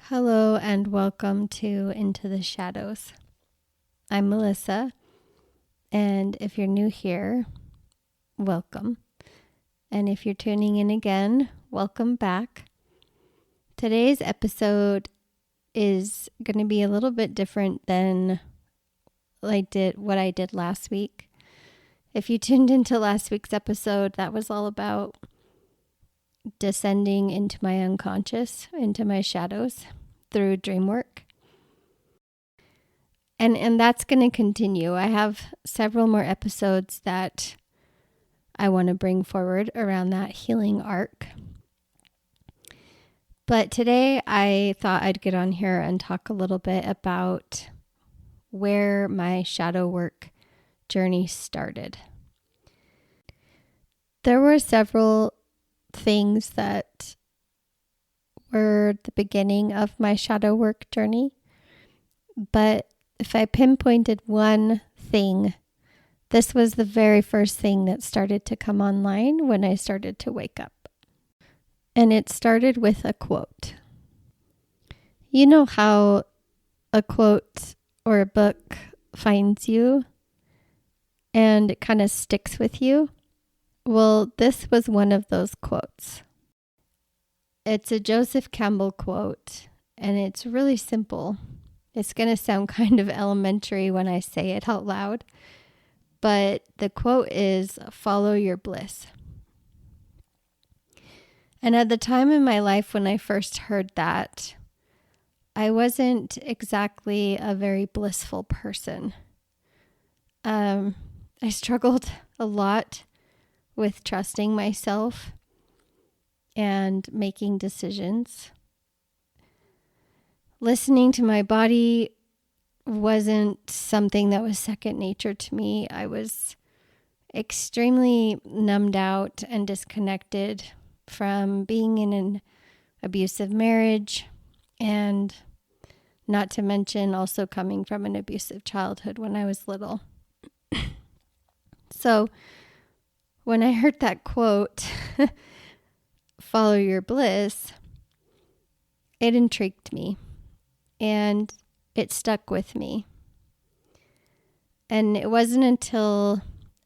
Hello and welcome to Into the Shadows. I'm Melissa, and if you're new here, welcome. And if you're tuning in again, welcome back. Today's episode is going to be a little bit different than what I did last week. If you tuned into last week's episode, that was all about descending into my unconscious, into my shadows through dream work. And that's going to continue. I have several more episodes that I want to bring forward around that healing arc. But today I thought I'd get on here and talk a little bit about where my shadow work journey started. There were several things that were the beginning of my shadow work journey, but if I pinpointed one thing, this was the very first thing that started to come online when I started to wake up. And it started with a quote. You know how a quote or a book finds you and it kind of sticks with you? Well, this was one of those quotes. It's a Joseph Campbell quote, and it's really simple. It's going to sound kind of elementary when I say it out loud, but the quote is, "Follow your bliss." And at the time in my life when I first heard that, I wasn't exactly a very blissful person. I struggled a lot with trusting myself and making decisions. Listening to my body wasn't something that was second nature to me. I was extremely numbed out and disconnected from being in an abusive marriage, and not to mention also coming from an abusive childhood when I was little. So when I heard that quote, "Follow your bliss," it intrigued me. And it stuck with me. And it wasn't until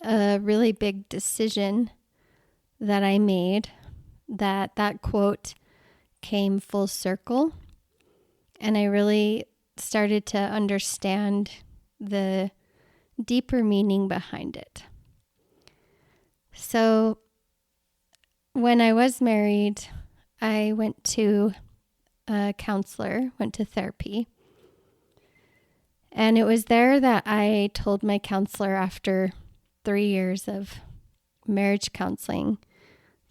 a really big decision that I made that quote came full circle. And I really started to understand the deeper meaning behind it. So when I was married, I went to a counselor, went to therapy. And it was there that I told my counselor after 3 years of marriage counseling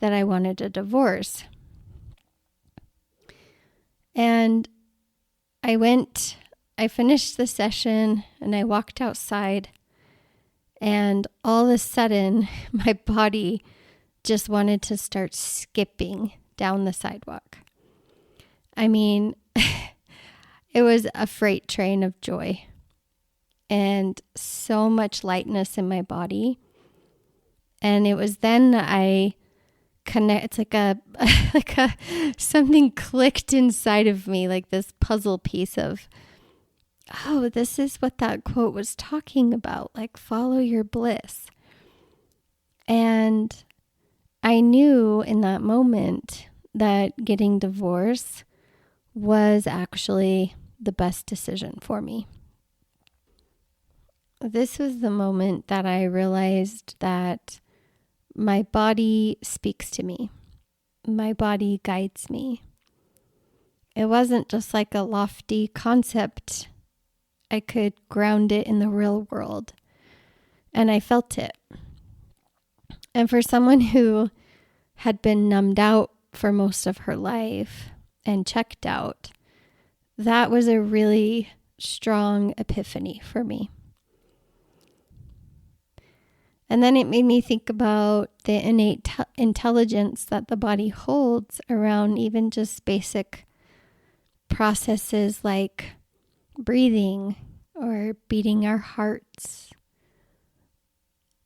that I wanted a divorce. And I finished the session and I walked outside, and all of a sudden my body just wanted to start skipping down the sidewalk. I mean, it was a freight train of joy and so much lightness in my body. And it was then that it's like something clicked inside of me, like this puzzle piece of, oh, this is what that quote was talking about, like follow your bliss. And I knew in that moment that getting divorced was actually the best decision for me. This was the moment that I realized that my body speaks to me. My body guides me. It wasn't just like a lofty concept. I could ground it in the real world, and I felt it. And for someone who had been numbed out for most of her life and checked out, that was a really strong epiphany for me. And then it made me think about the innate intelligence that the body holds around even just basic processes like breathing or beating our hearts,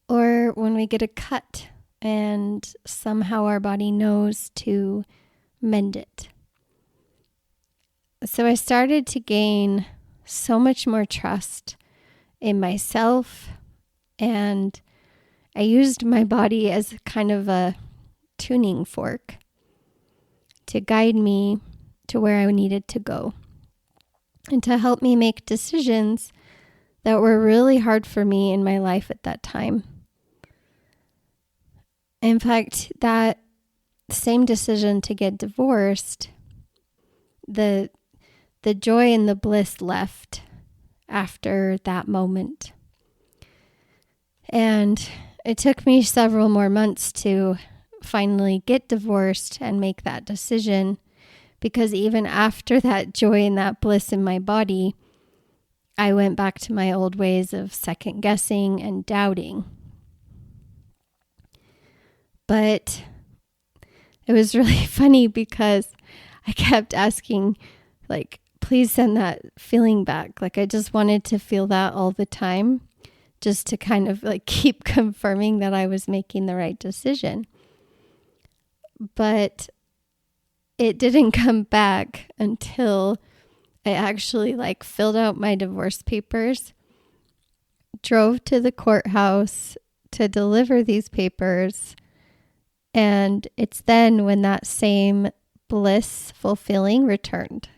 or when we get a cut and somehow our body knows to mend it. So I started to gain so much more trust in myself, and I used my body as kind of a tuning fork to guide me to where I needed to go and to help me make decisions that were really hard for me in my life at that time. In fact, that same decision to get divorced, the joy and the bliss left after that moment. And it took me several more months to finally get divorced and make that decision, because even after that joy and that bliss in my body, I went back to my old ways of second guessing and doubting. But it was really funny because I kept asking, like, please send that feeling back. Like, I just wanted to feel that all the time, just to kind of like keep confirming that I was making the right decision. But it didn't come back until I actually like filled out my divorce papers, drove to the courthouse to deliver these papers. And it's then when that same blissful feeling returned.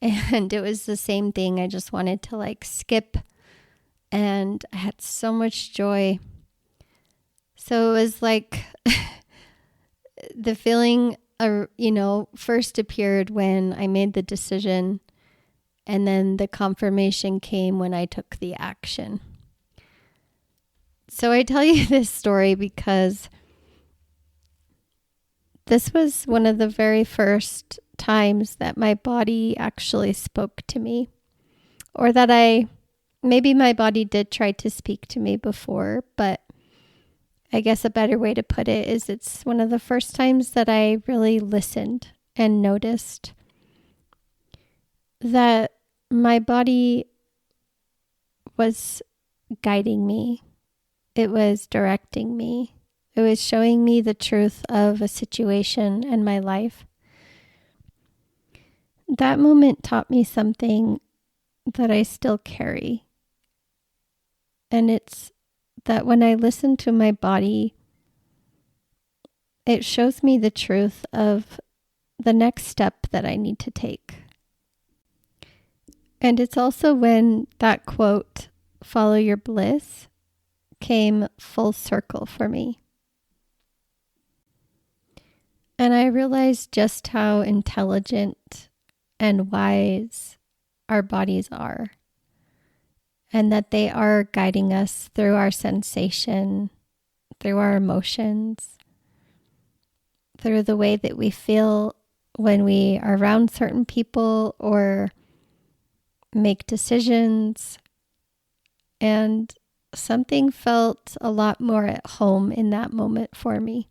And it was the same thing. I just wanted to like skip, and I had so much joy. So it was like the feeling, first appeared when I made the decision, and then the confirmation came when I took the action. So I tell you this story because this was one of the very first times that my body actually spoke to me, or that maybe my body did try to speak to me before, but I guess a better way to put it is it's one of the first times that I really listened and noticed that my body was guiding me. It was directing me. It was showing me the truth of a situation in my life. That moment taught me something that I still carry. And it's that when I listen to my body, it shows me the truth of the next step that I need to take. And it's also when that quote, "Follow your bliss," came full circle for me. And I realized just how intelligent and wise our bodies are, and that they are guiding us through our sensation, through our emotions, through the way that we feel when we are around certain people or make decisions. And something felt a lot more at home in that moment for me.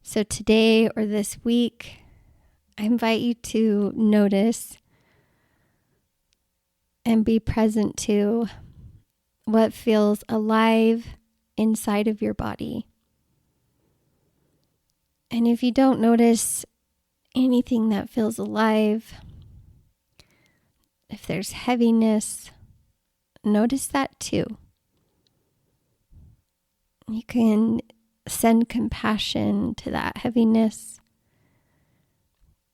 So today or this week, I invite you to notice and be present to what feels alive inside of your body. And if you don't notice anything that feels alive, if there's heaviness, notice that too. You can send compassion to that heaviness.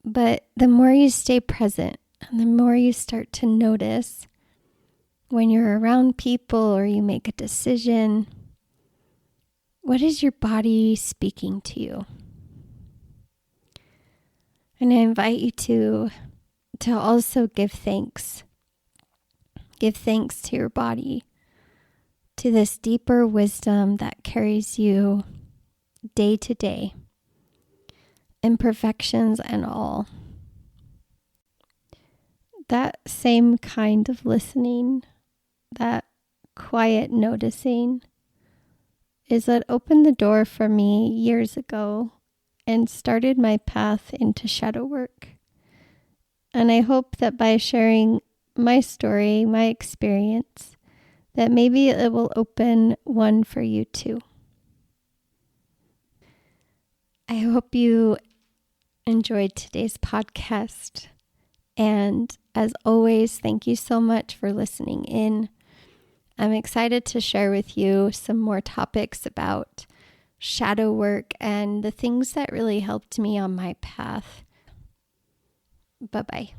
But the more you stay present and the more you start to notice when you're around people or you make a decision, what is your body speaking to you? And I invite you to also give thanks. Give thanks to your body, to this deeper wisdom that carries you day to day, imperfections and all. That same kind of listening, that quiet noticing, is what opened the door for me years ago and started my path into shadow work. And I hope that by sharing my story, my experience, that maybe it will open one for you too. I hope you enjoyed today's podcast. And as always, thank you so much for listening in. I'm excited to share with you some more topics about shadow work and the things that really helped me on my path. Bye-bye.